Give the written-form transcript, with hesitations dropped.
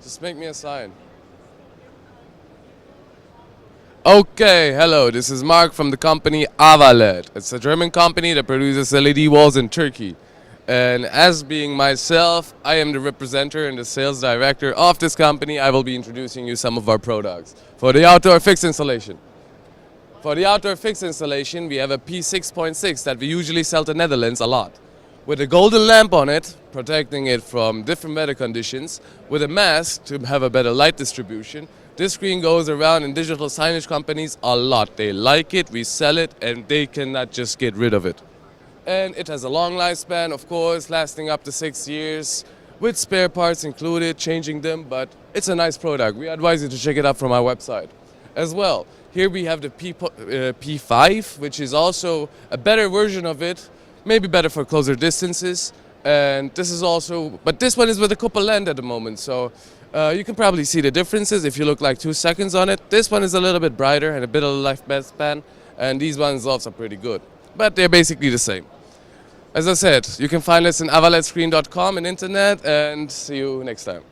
Just make me a sign. Okay, hello, this is Mark from the company dvLED. It's a German company that produces LED walls in Turkey. And as being myself, I am the representative and the sales director of this company. I will be introducing you some of our products. For the outdoor fixed installation. For the outdoor fixed installation, we have a P6.6 that we usually sell to Netherlands a lot. With a golden lamp on it, protecting it from different weather conditions, with a mask to have a better light distribution. This screen goes around in digital signage companies a lot. They like it, we sell it, and they cannot just get rid of it. And it has a long lifespan, of course, lasting up to 6 years, with spare parts included, changing them, but it's a nice product. We advise you to check it out from our website. As well, here we have the P5, which is also a better version of it, maybe better for closer distances. And this is also, but this one is with a couple lens at the moment, so you can probably see the differences if you look like 2 seconds on it. This one is a little bit brighter and a bit of a lifespan, and these ones also pretty good. But they're basically the same. As I said, you can find us on dvLEDscreen.com and internet, and see you next time.